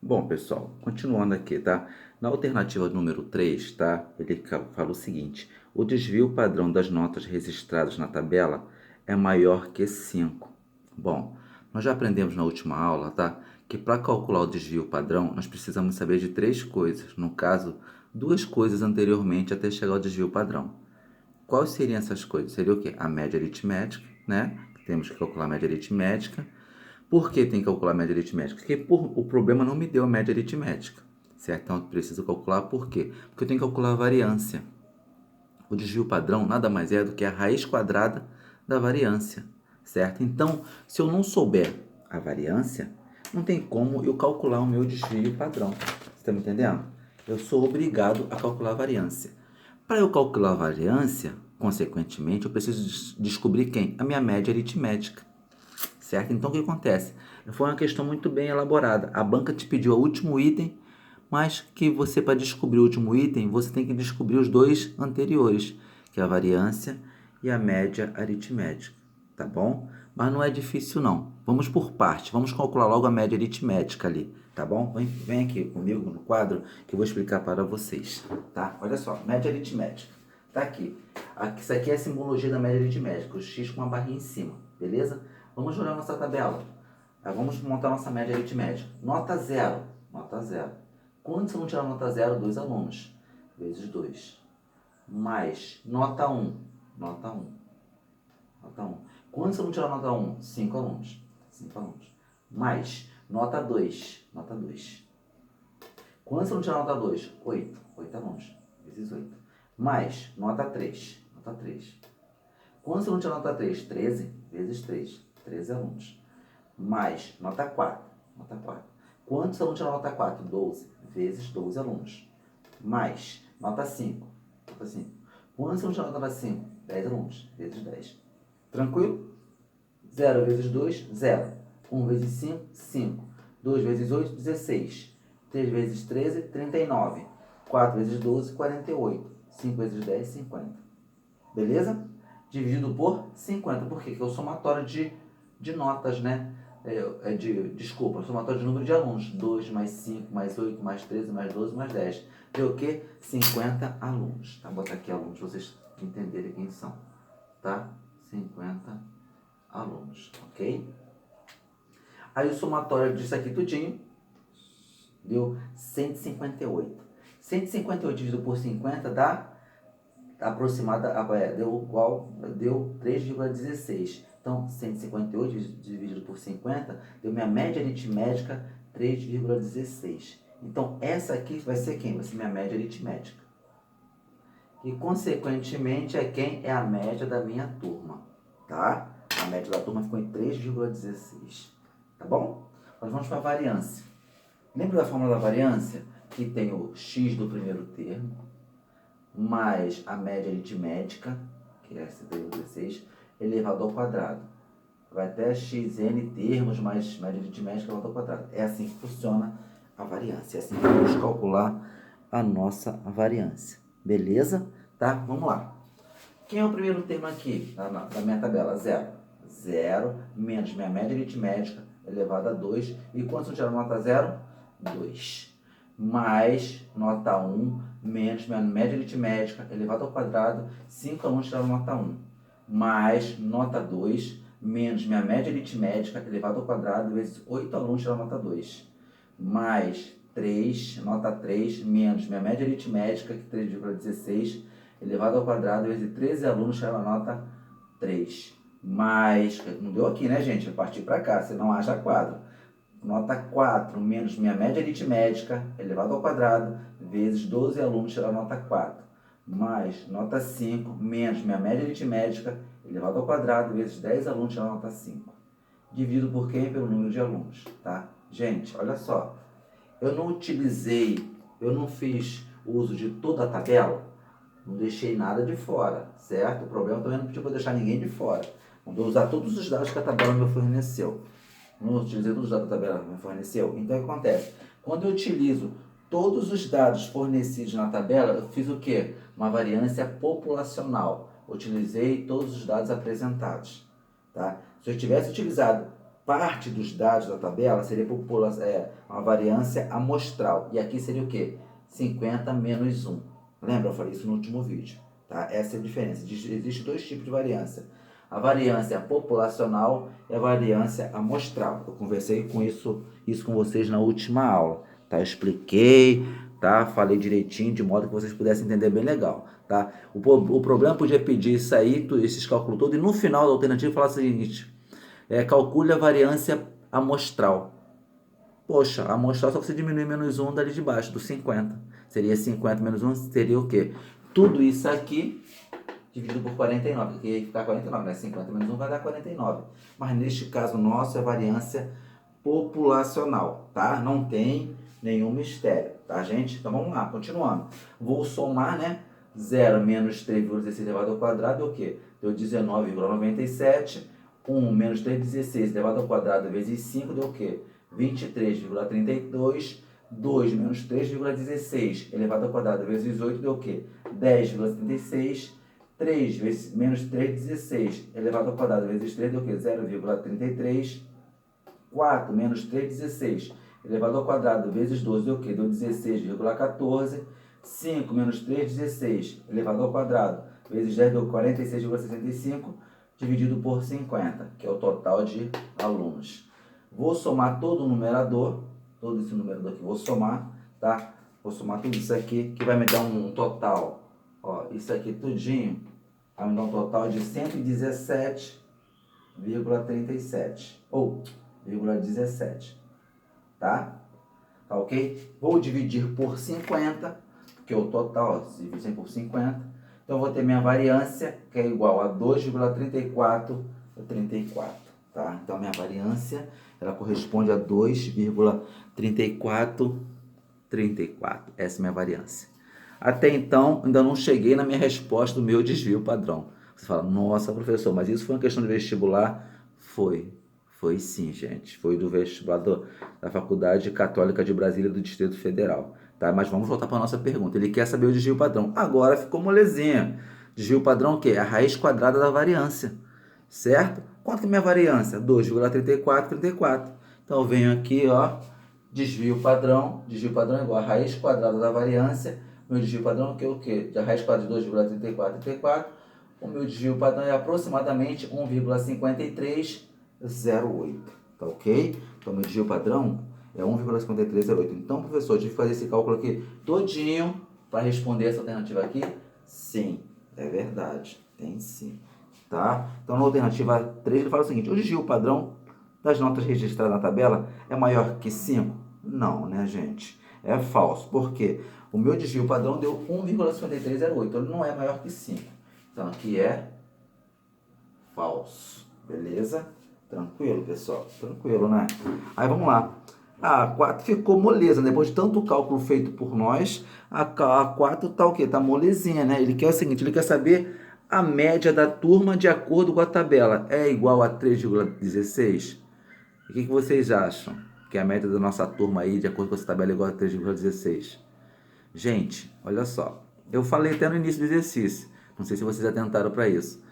Bom, pessoal, continuando aqui, tá? Na alternativa número 3, tá? Ele fala o seguinte: o desvio padrão das notas registradas na tabela é maior que 5. Bom, nós já aprendemos na última aula, tá? Que para calcular o desvio padrão, nós precisamos saber de três coisas. No caso, duas coisas anteriormente até chegar ao desvio padrão. Quais seriam essas coisas? Seria o quê? A média aritmética, né? Temos que calcular a média aritmética. Por que tem que calcular a média aritmética? Porque o problema não me deu a média aritmética, certo? Então eu preciso calcular por quê? Porque eu tenho que calcular a variância. O desvio padrão nada mais é do que a raiz quadrada da variância, certo? Então, se eu não souber a variância, não tem como eu calcular o meu desvio padrão. Você está me entendendo? Eu sou obrigado a calcular a variância. Para eu calcular a variância, consequentemente, eu preciso descobrir quem? A minha média aritmética. Certo? Então, o que acontece? Foi uma questão muito bem elaborada. A banca te pediu o último item, mas que você, para descobrir o último item, você tem que descobrir os dois anteriores, que é a variância e a média aritmética, tá bom? Mas não é difícil, não. Vamos por parte. Vamos calcular logo a média aritmética ali, tá bom? Vem aqui comigo no quadro que eu vou explicar para vocês, tá? Olha só, média aritmética. Tá aqui. Isso aqui é a simbologia da média aritmética, o x com uma barrinha em cima, beleza? Vamos olhar nossa tabela. Vamos montar nossa média aritmética. Nota 0. Nota 0. Quando você não tirar nota 0? 2 alunos. Vezes 2. Mais nota 1. Nota 1. Nota 1. Quando você não tirar nota 1? 5 alunos. 5 alunos. Mais nota 2. Nota 2. Quando você não tirar nota 2? 8. 8 alunos. Vezes 8. Mais nota 3. Nota 3. Quando você não tirar nota 3? 13. Vezes 3. 13 alunos. Mais nota 4. Nota 4. Quando você não tirar nota 4? 12. Vezes 12 alunos. Mais nota 5. Nota 5. Quando você não tirar nota 5? 10 alunos. Vezes 10. Tranquilo? 0 vezes 2, 0. 1 vezes 5, 5. 2 vezes 8, 16. 3 vezes 13, 39. 4 vezes 12, 48. 5 vezes 10, 50. Beleza? Dividido por 50. Por quê? Porque é o somatório de notas, né? Desculpa, o somatório de número de alunos. 2 mais 5, mais 8, mais 13, mais 12, mais 10. Deu o quê? 50 alunos. Tá? Vou botar aqui alunos para vocês entenderem quem são. Tá? 50 alunos, ok? Aí o somatório disso aqui tudinho deu 158. 158 dividido por 50 dá aproximada, deu 3,16. Então, 158 dividido por 50 deu minha média aritmética 3,16. Então, essa aqui vai ser quem? Vai ser minha média aritmética. E, consequentemente, é quem? É a média da minha turma, tá? A média da turma ficou em 3,16, tá bom? Nós vamos para a variância. Lembra da fórmula da variância? Que tem o x do primeiro termo, mais a média aritmética, que é 3,16, elevado ao quadrado. Vai até xn termos mais média aritmética elevado ao quadrado. É assim que funciona a variância. É assim que vamos calcular a nossa variância. Beleza? Tá? Vamos lá. Quem é o primeiro termo aqui da minha tabela? 0. 0 menos minha média aritmética elevado a 2. E quanto tirar nota 0? 2. Mais nota 1 menos minha média aritmética elevado ao quadrado. 5 alunos tiraram nota 1. Mais nota 2 menos minha média aritmética elevado ao quadrado vezes 8 alunos tiraram nota 2. Mais 3, nota 3, menos minha média aritmética, que é 3,16, elevado ao quadrado vezes 13 alunos tiraram a nota 3. Mais, não deu aqui, né, gente? Vai partir para cá, senão haja quadro. Nota 4 menos minha média aritmética, elevado ao quadrado, vezes 12 alunos tiraram nota 4. Mais nota 5 menos minha média aritmética, elevado ao quadrado, vezes 10 alunos tiraram nota 5. Divido por quem? Pelo número de alunos, tá? Gente, olha só. Eu não fiz uso de toda a tabela, não deixei nada de fora, certo? O problema também não vou deixar ninguém de fora. Vou usar todos os dados que a tabela me forneceu. Não utilizei todos os dados que a tabela me forneceu. Então, o que acontece? Quando eu utilizo todos os dados fornecidos na tabela, eu fiz o quê? Uma variância populacional. Utilizei todos os dados apresentados, tá? Se eu tivesse utilizado parte dos dados da tabela seria uma variância amostral. E aqui seria o quê? 50 menos 1. Lembra? Eu falei isso no último vídeo. Tá? Essa é a diferença. Existem dois tipos de variância. A variância populacional e a variância amostral. Eu conversei com isso com vocês na última aula. Tá? Eu expliquei, tá? Falei direitinho, de modo que vocês pudessem entender bem legal. Tá? O problema podia pedir isso aí, esses cálculos todos, e no final da alternativa falar o seguinte: calcule a variância amostral. Poxa, a amostral só você diminuir menos 1 dali de baixo, do 50. Seria 50 menos 1, seria o quê? Tudo isso aqui dividido por 49, porque ia ficar 49, né? 50 menos 1 vai dar 49. Mas neste caso nosso é variância populacional, tá? Não tem nenhum mistério, tá, gente? Então vamos lá, continuando. Vou somar, né? 0 menos 3,16 elevado ao quadrado deu o quê? Deu 19,97. 1 menos 3,16 elevado ao quadrado vezes 5 deu o quê? 23,32. 2 menos 3,16 elevado ao quadrado vezes 8 deu o quê? 10,36. 3 vezes menos 3,16 elevado ao quadrado vezes 3 deu o quê? 0,33. 4 menos 3,16 elevado ao quadrado vezes 12 deu o quê? Deu 16,14. 5 menos 3,16 elevado ao quadrado vezes 10 deu 46,65 dividido por 50, que é o total de alunos. Vou somar todo o numerador, todo esse numerador aqui, vou somar, tá? Vou somar tudo isso aqui, que vai me dar um total, ó, isso aqui tudinho, vai me dar um total de 117,37, ou 0,17, tá? Tá ok? Vou dividir por 50, porque o total, ó, se dividir por 50, então eu vou ter minha variância, que é igual a 2,34, tá? Então, minha variância, ela corresponde a 2,34. Essa é a minha variância. Até então, ainda não cheguei na minha resposta do meu desvio padrão. Você fala, nossa, professor, mas isso foi uma questão de vestibular? Foi sim, gente. Foi do vestibular da Faculdade Católica de Brasília do Distrito Federal. Tá? Mas vamos voltar para a nossa pergunta. Ele quer saber o desvio padrão. Agora ficou molezinha. Desvio padrão o quê? É a raiz quadrada da variância. Certo? Quanto que é minha variância? 2,34. Então eu venho aqui, ó, desvio padrão. Desvio padrão é igual a raiz quadrada da variância. Meu desvio padrão é o quê? A raiz quadrada de 2,34. O meu desvio padrão é aproximadamente 1,5308. Tá ok? Então meu desvio padrão é 1,5308. Então, professor, eu tive que fazer esse cálculo aqui todinho para responder essa alternativa aqui? Sim, é verdade. Tem sim. Tá? Então, na alternativa 3, ele fala o seguinte: o desvio padrão das notas registradas na tabela é maior que 5? Não, né, gente? É falso. Por quê? O meu desvio padrão deu 1,5308. Então, ele não é maior que 5. Então, aqui é falso. Beleza? Tranquilo, pessoal? Tranquilo, né? Aí, vamos lá. A 4 ficou moleza. Depois de tanto cálculo feito por nós, a 4 tá o quê? Tá molezinha, né? Ele quer o seguinte, ele quer saber a média da turma de acordo com a tabela. É igual a 3,16? O que vocês acham? Que a média da nossa turma aí, de acordo com essa tabela, é igual a 3,16? Gente, olha só. Eu falei até no início do exercício. Não sei se vocês atentaram para isso.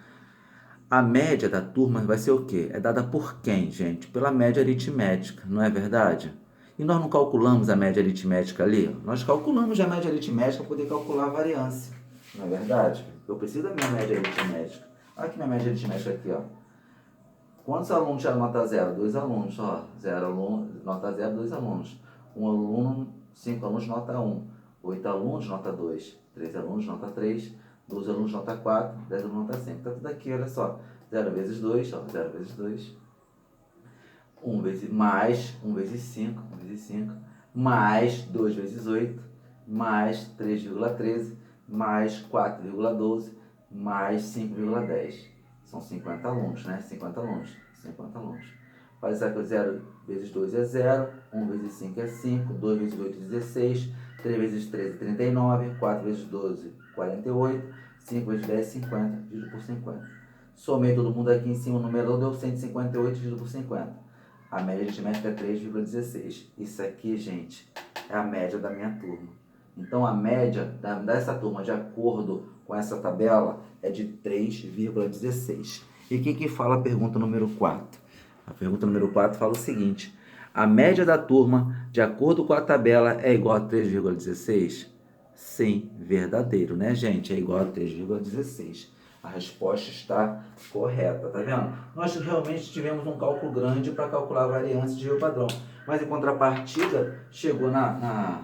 A média da turma vai ser o quê? É dada por quem, gente? Pela média aritmética, não é verdade? E nós não calculamos a média aritmética ali? Nós calculamos a média aritmética para poder calcular a variância, não é verdade? Eu preciso da minha média aritmética. Olha aqui minha média aritmética aqui, ó. Quantos alunos tiveram nota 0? 2 alunos, ó. 0 aluno, nota 0, 2 alunos. 1 aluno, 5 alunos, nota 1. 8 alunos, nota 2. 3 alunos, nota 3. 12 alunos, nota 4. 10 alunos, nota 5. Tá tudo aqui, olha só. 0 vezes 2, ó. 0 vezes 2. 1 vezes mais, 1 vezes 5, 1 vezes 5. Mais 2 vezes 8. Mais 3,13. Mais 4,12. Mais 5,10. São 50 alunos, né? 50 alunos. 50 alunos. Faz isso aqui, 0 vezes 2 é 0. 1 vezes 5 é 5. 2 vezes 8 é 16. 3 vezes 13 é 39. 4 vezes 12 é 48. 5 vezes 10 é 50. Dividido por 50. Somei todo mundo aqui em cima. O numerador deu 158 dividido por 50. A média aritmética é 3,16. Isso aqui, gente, é a média da minha turma. Então, a média dessa turma, de acordo com essa tabela, é de 3,16. E o que fala a pergunta número 4? A pergunta número 4 fala o seguinte: a média da turma, de acordo com a tabela, é igual a 3,16? Sim, verdadeiro, né, gente? É igual a 3,16. A resposta está correta, tá vendo? Nós realmente tivemos um cálculo grande para calcular a variância de desvio padrão, mas em contrapartida, chegou na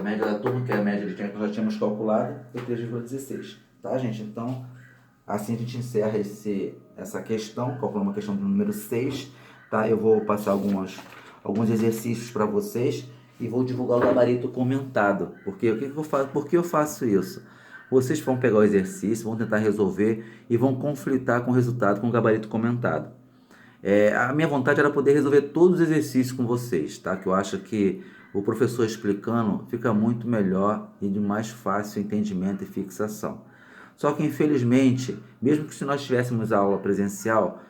média da turma, que é a média que nós já tínhamos calculado, foi 3,16. Tá, gente? Então, assim a gente encerra essa questão, calculamos a questão do número 6, tá? Eu vou passar alguns exercícios para vocês e vou divulgar o gabarito comentado. Porque o que eu faço? Por que eu faço isso? Vocês vão pegar o exercício, vão tentar resolver e vão conflitar com o resultado com o gabarito comentado. A minha vontade era poder resolver todos os exercícios com vocês, tá? Que eu acho que o professor explicando fica muito melhor e de mais fácil entendimento e fixação. Só que, infelizmente, mesmo que se nós tivéssemos a aula presencial,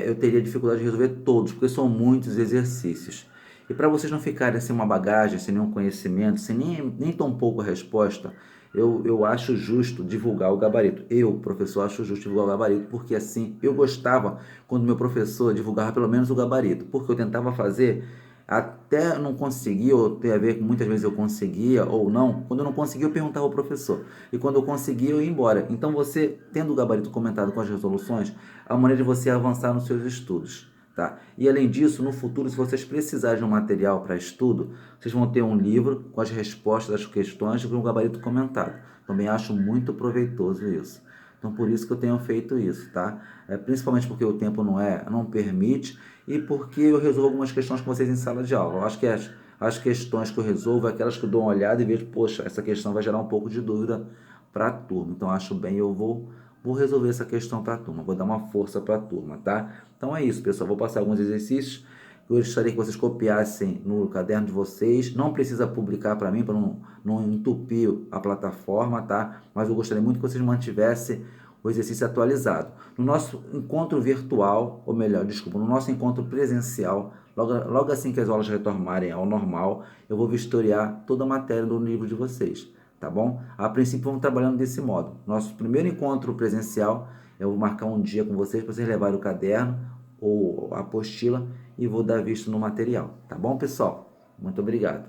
eu teria dificuldade de resolver todos, porque são muitos exercícios. E para vocês não ficarem sem uma bagagem, sem nenhum conhecimento, sem nem tão pouco a resposta, eu acho justo divulgar o gabarito. Eu, professor, acho justo divulgar o gabarito, porque assim eu gostava quando meu professor divulgava pelo menos o gabarito, porque eu tentava fazer até não conseguir, ou tem a ver com muitas vezes eu conseguia ou não. Quando eu não conseguia, eu perguntava ao professor. E quando eu conseguia, eu ia embora. Então, você, tendo o gabarito comentado com as resoluções, é uma maneira de você avançar nos seus estudos. Tá? E além disso, no futuro, se vocês precisarem de um material para estudo, vocês vão ter um livro com as respostas das questões com um gabarito comentado. Também acho muito proveitoso isso. Então, por isso que eu tenho feito isso, tá? Principalmente porque o tempo não permite e porque eu resolvo algumas questões com vocês em sala de aula. Eu acho que as questões que eu resolvo é aquelas que eu dou uma olhada e vejo, poxa, essa questão vai gerar um pouco de dúvida para a turma. Então, acho bem, eu vou resolver essa questão para a turma, vou dar uma força para a turma, tá? Então é isso, pessoal. Vou passar alguns exercícios. Eu gostaria que vocês copiassem no caderno de vocês. Não precisa publicar para mim, para não entupir a plataforma, tá? Mas eu gostaria muito que vocês mantivessem o exercício atualizado. No nosso encontro virtual, ou melhor, desculpa, no nosso encontro presencial, logo assim que as aulas retornarem ao normal, eu vou vistoriar toda a matéria do livro de vocês, tá bom? A princípio, vamos trabalhando desse modo. Nosso primeiro encontro presencial, eu vou marcar um dia com vocês para vocês levarem o caderno ou a apostila e vou dar vista no material, tá bom, pessoal? Muito obrigado.